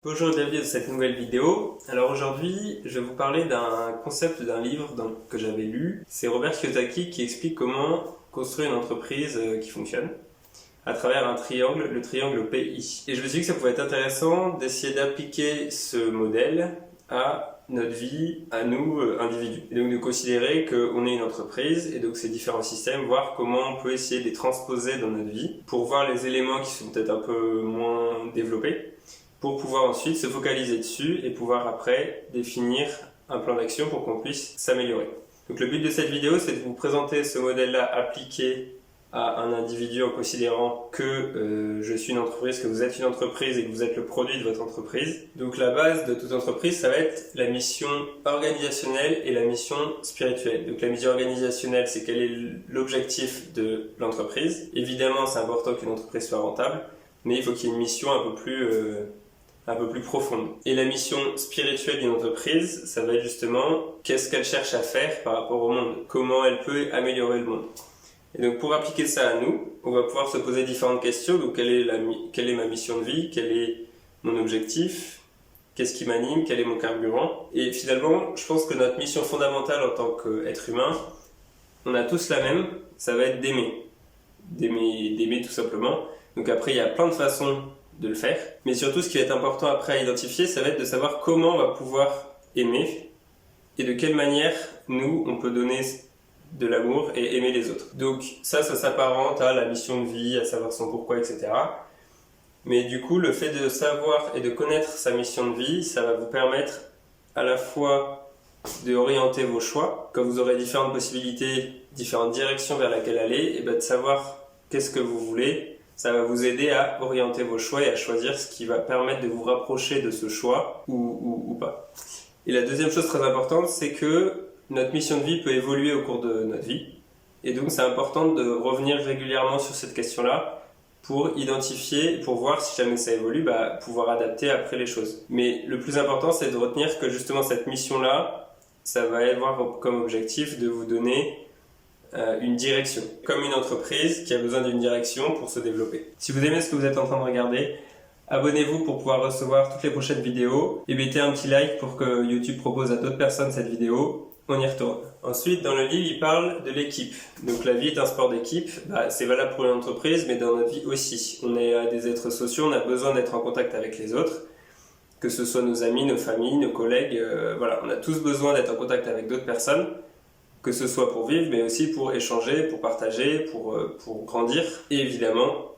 Bonjour et bienvenue dans cette nouvelle vidéo. Alors aujourd'hui, je vais vous parler d'un concept d'un livre que j'avais lu. C'est Robert Kiyosaki qui explique comment construire une entreprise qui fonctionne à travers un triangle, le triangle PI. Et je me suis dit que ça pouvait être intéressant d'essayer d'appliquer ce modèle à notre vie, à nous, individus. Et donc de considérer qu'on est une entreprise et donc ces différents systèmes, voir comment on peut essayer de les transposer dans notre vie pour voir les éléments qui sont peut-être un peu moins développés, pour pouvoir ensuite se focaliser dessus et pouvoir après définir un plan d'action pour qu'on puisse s'améliorer. Donc le but de cette vidéo, c'est de vous présenter ce modèle-là appliqué à un individu en considérant que je suis une entreprise, que vous êtes une entreprise et que vous êtes le produit de votre entreprise. Donc la base de toute entreprise, ça va être la mission organisationnelle et la mission spirituelle. Donc la mission organisationnelle, c'est quel est l'objectif de l'entreprise. Évidemment, c'est important qu'une entreprise soit rentable, mais il faut qu'il y ait une mission un peu plus profonde. Et la mission spirituelle d'une entreprise, ça va être justement qu'est-ce qu'elle cherche à faire par rapport au monde, comment elle peut améliorer le monde. Et donc pour appliquer ça à nous, on va pouvoir se poser différentes questions. Donc quelle est ma mission de vie, quel est mon objectif, qu'est-ce qui m'anime, quel est mon carburant. Et finalement, je pense que notre mission fondamentale en tant qu'être humain, on a tous la même, ça va être d'aimer tout simplement. Donc après, il y a plein de façons de le faire. Mais surtout, ce qui va être important après à identifier, ça va être de savoir comment on va pouvoir aimer et de quelle manière, nous, on peut donner de l'amour et aimer les autres. Donc ça s'apparente à la mission de vie, à savoir son pourquoi, etc. Mais du coup, le fait de savoir et de connaître sa mission de vie, ça va vous permettre à la fois d'orienter vos choix. Quand vous aurez différentes possibilités, différentes directions vers laquelle aller, et de savoir qu'est-ce que vous voulez. Ça va vous aider à orienter vos choix et à choisir ce qui va permettre de vous rapprocher de ce choix ou pas. Et la deuxième chose très importante, c'est que notre mission de vie peut évoluer au cours de notre vie. Et donc c'est important de revenir régulièrement sur cette question-là pour identifier, pour voir si jamais ça évolue, pouvoir adapter après les choses. Mais le plus important, c'est de retenir que justement cette mission-là, ça va avoir comme objectif de vous donner une direction, comme une entreprise qui a besoin d'une direction pour se développer. Si vous aimez ce que vous êtes en train de regarder, abonnez-vous pour pouvoir recevoir toutes les prochaines vidéos et mettez un petit like pour que YouTube propose à d'autres personnes cette vidéo. On y retourne. Ensuite, dans le livre, il parle de l'équipe. Donc la vie est un sport d'équipe, c'est valable pour une entreprise, mais dans notre vie aussi. On est des êtres sociaux, on a besoin d'être en contact avec les autres, que ce soit nos amis, nos familles, nos collègues, on a tous besoin d'être en contact avec d'autres personnes, que ce soit pour vivre, mais aussi pour échanger, pour partager, pour grandir, et évidemment,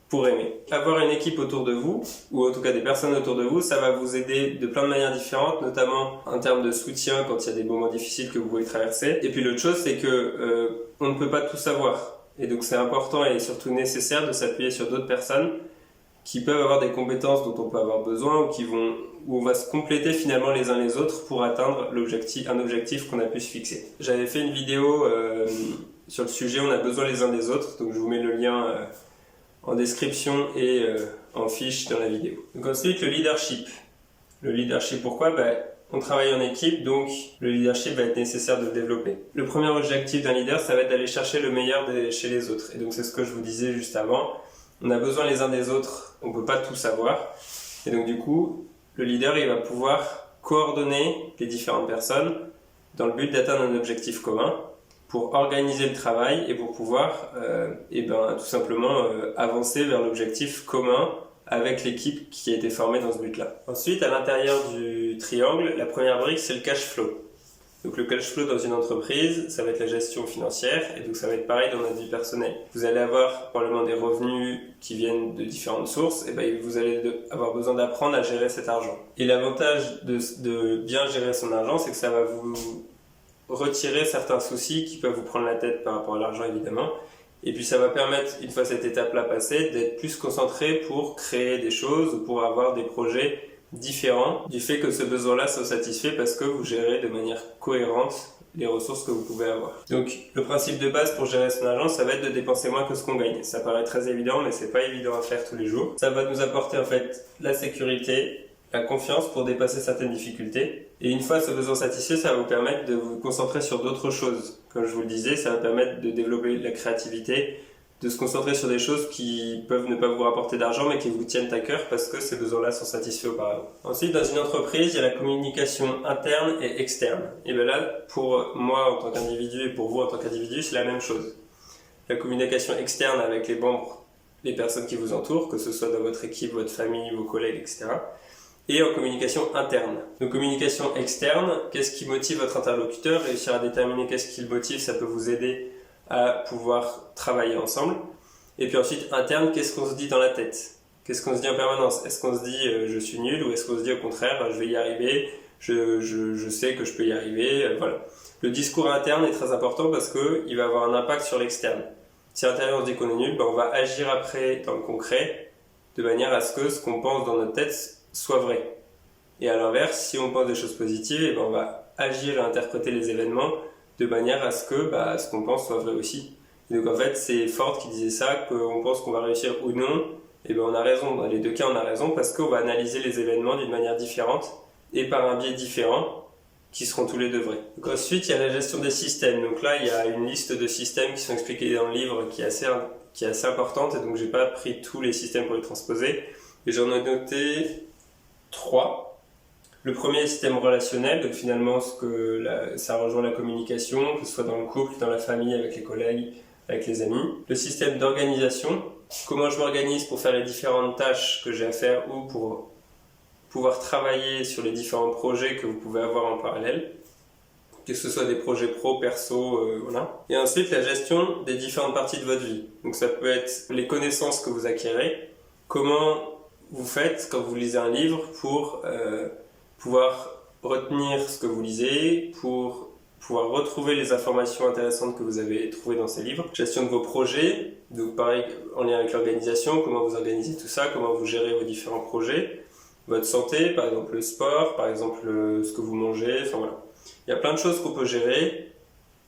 pour aimer. Avoir une équipe autour de vous, ou en tout cas des personnes autour de vous, ça va vous aider de plein de manières différentes, notamment en termes de soutien quand il y a des moments difficiles que vous pouvez traverser. Et puis l'autre chose, c'est que on ne peut pas tout savoir. Et donc c'est important et surtout nécessaire de s'appuyer sur d'autres personnes qui peuvent avoir des compétences dont on peut avoir besoin où on va se compléter finalement les uns les autres pour atteindre un objectif qu'on a pu se fixer. J'avais fait une vidéo sur le sujet, on a besoin les uns des autres, donc je vous mets le lien en description et en fiche dans la vidéo. Donc ensuite, le leadership. Le leadership, pourquoi ? On travaille en équipe, donc le leadership va être nécessaire de le développer. Le premier objectif d'un leader, ça va être d'aller chercher le meilleur chez les autres. Et donc c'est ce que je vous disais juste avant. On a besoin les uns des autres, on ne peut pas tout savoir. Et donc du coup, le leader, il va pouvoir coordonner les différentes personnes dans le but d'atteindre un objectif commun pour organiser le travail et pour pouvoir tout simplement avancer vers l'objectif commun avec l'équipe qui a été formée dans ce but-là. Ensuite, à l'intérieur du triangle, la première brique, c'est le cash flow. Donc le cash flow dans une entreprise, ça va être la gestion financière et donc ça va être pareil dans notre vie personnelle. Vous allez avoir probablement des revenus qui viennent de différentes sources et vous allez avoir besoin d'apprendre à gérer cet argent. Et l'avantage de bien gérer son argent, c'est que ça va vous retirer certains soucis qui peuvent vous prendre la tête par rapport à l'argent évidemment. Et puis ça va permettre, une fois cette étape-là passée, d'être plus concentré pour créer des choses ou pour avoir des projets différent du fait que ce besoin-là soit satisfait parce que vous gérez de manière cohérente les ressources que vous pouvez avoir. Donc le principe de base pour gérer son argent, ça va être de dépenser moins que ce qu'on gagne. Ça paraît très évident, mais c'est pas évident à faire tous les jours. Ça va nous apporter en fait la sécurité, la confiance pour dépasser certaines difficultés. Et une fois ce besoin satisfait, ça va vous permettre de vous concentrer sur d'autres choses. Comme je vous le disais, ça va permettre de développer la créativité, de se concentrer sur des choses qui peuvent ne pas vous rapporter d'argent mais qui vous tiennent à cœur parce que ces besoins-là sont satisfaits auparavant. Ensuite, dans une entreprise, il y a la communication interne et externe. Et bien là, pour moi en tant qu'individu et pour vous en tant qu'individu, c'est la même chose. La communication externe avec les membres, les personnes qui vous entourent, que ce soit dans votre équipe, votre famille, vos collègues, etc. Et en communication interne. Donc communication externe, qu'est-ce qui motive votre interlocuteur? Réussir à déterminer qu'est-ce qui le motive, ça peut vous aider à pouvoir travailler ensemble. Et puis ensuite, interne, qu'est-ce qu'on se dit dans la tête? Qu'est-ce qu'on se dit en permanence? Est-ce qu'on se dit je suis nul ou est-ce qu'on se dit au contraire je vais y arriver, je sais que je peux y arriver, voilà. Le discours interne est très important parce qu'il va avoir un impact sur l'externe. Si à l'intérieur on se dit qu'on est nul, on va agir après dans le concret de manière à ce que ce qu'on pense dans notre tête soit vrai. Et à l'inverse, si on pense des choses positives, on va agir et interpréter les événements de manière à ce que ce qu'on pense soit vrai aussi. Et donc en fait, c'est Ford qui disait ça, qu'on pense qu'on va réussir ou non, et on a raison. Dans les deux cas, on a raison parce qu'on va analyser les événements d'une manière différente et par un biais différent qui seront tous les deux vrais. Donc ensuite, il y a la gestion des systèmes. Donc là, il y a une liste de systèmes qui sont expliqués dans le livre qui est assez importante, et donc j'ai pas pris tous les systèmes pour les transposer, et j'en ai noté 3. Le premier est le système relationnel, donc finalement ça rejoint la communication, que ce soit dans le couple, dans la famille, avec les collègues, avec les amis. Le système d'organisation, comment je m'organise pour faire les différentes tâches que j'ai à faire ou pour pouvoir travailler sur les différents projets que vous pouvez avoir en parallèle, que ce soit des projets pro, perso, voilà. Et ensuite la gestion des différentes parties de votre vie. Donc ça peut être les connaissances que vous acquérez, comment vous faites quand vous lisez un livre pour pouvoir retenir ce que vous lisez, pour pouvoir retrouver les informations intéressantes que vous avez trouvées dans ces livres. Gestion de vos projets, donc pareil en lien avec l'organisation, comment vous organisez tout ça, comment vous gérez vos différents projets, votre santé, par exemple le sport, par exemple ce que vous mangez, enfin voilà. Il y a plein de choses qu'on peut gérer.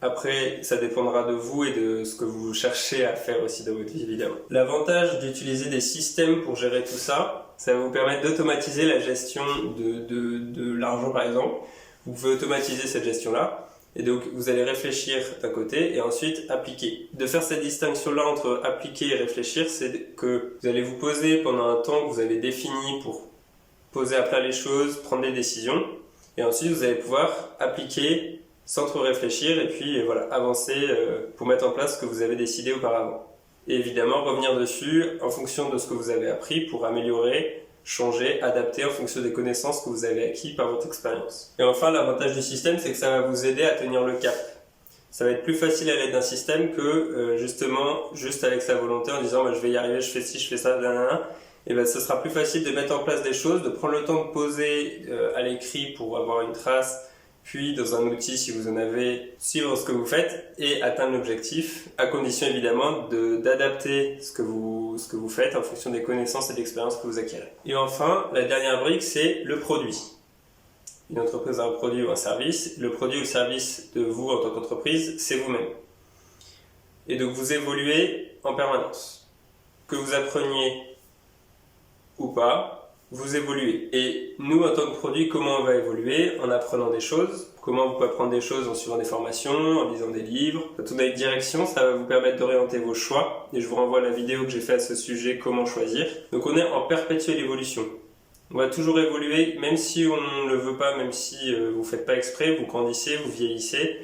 Après, ça dépendra de vous et de ce que vous cherchez à faire aussi dans votre vie, évidemment. L'avantage d'utiliser des systèmes pour gérer tout ça, ça va vous permettre d'automatiser la gestion de l'argent, par exemple. Vous pouvez automatiser cette gestion-là. Et donc, vous allez réfléchir d'un côté et ensuite appliquer. De faire cette distinction-là entre appliquer et réfléchir, c'est que vous allez vous poser pendant un temps que vous avez défini pour poser à plat les choses, prendre des décisions. Et ensuite, vous allez pouvoir appliquer sans trop réfléchir et puis voilà, avancer pour mettre en place ce que vous avez décidé auparavant. Et évidemment, revenir dessus en fonction de ce que vous avez appris pour améliorer, changer, adapter en fonction des connaissances que vous avez acquis par votre expérience. Et enfin, l'avantage du système, c'est que ça va vous aider à tenir le cap. Ça va être plus facile à l'aide d'un système que justement, juste avec sa volonté en disant je vais y arriver, je fais ci, je fais ça, et ce sera plus facile de mettre en place des choses, de prendre le temps de poser à l'écrit pour avoir une trace, puis dans un outil si vous en avez, suivre ce que vous faites et atteindre l'objectif, à condition évidemment d'adapter ce que vous faites en fonction des connaissances et de l'expérience que vous acquérez. Et enfin, la dernière brique, c'est le produit. Une entreprise a un produit ou un service, le produit ou le service de vous en tant qu'entreprise, c'est vous-même. Et donc vous évoluez en permanence. Que vous appreniez ou pas, vous évoluez. Et nous, en tant que produit, comment on va évoluer? En apprenant des choses. Comment vous pouvez apprendre des choses? En suivant des formations, en lisant des livres. Quand on a une direction, ça va vous permettre d'orienter vos choix. Et je vous renvoie à la vidéo que j'ai faite à ce sujet, comment choisir. Donc on est en perpétuelle évolution. On va toujours évoluer, même si on ne le veut pas, même si vous ne faites pas exprès, vous grandissez, vous vieillissez.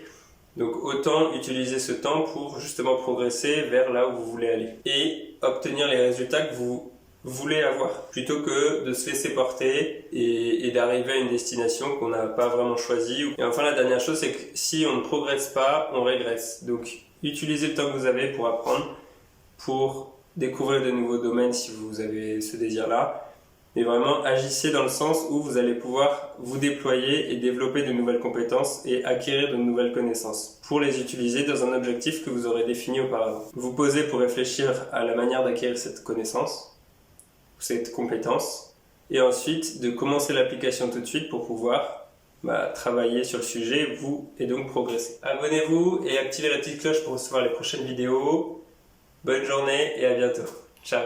Donc autant utiliser ce temps pour justement progresser vers là où vous voulez aller. Et obtenir les résultats que vous voulez avoir, plutôt que de se laisser porter et d'arriver à une destination qu'on n'a pas vraiment choisie. Et enfin, la dernière chose, c'est que si on ne progresse pas, on régresse. Donc, utilisez le temps que vous avez pour apprendre, pour découvrir de nouveaux domaines si vous avez ce désir-là. Mais vraiment, agissez dans le sens où vous allez pouvoir vous déployer et développer de nouvelles compétences et acquérir de nouvelles connaissances pour les utiliser dans un objectif que vous aurez défini auparavant. Vous posez pour réfléchir à la manière d'acquérir cette connaissance, cette compétence, et ensuite de commencer l'application tout de suite pour pouvoir travailler sur le sujet et donc progresser. Abonnez-vous et activez la petite cloche pour recevoir les prochaines vidéos. Bonne journée et à bientôt. Ciao.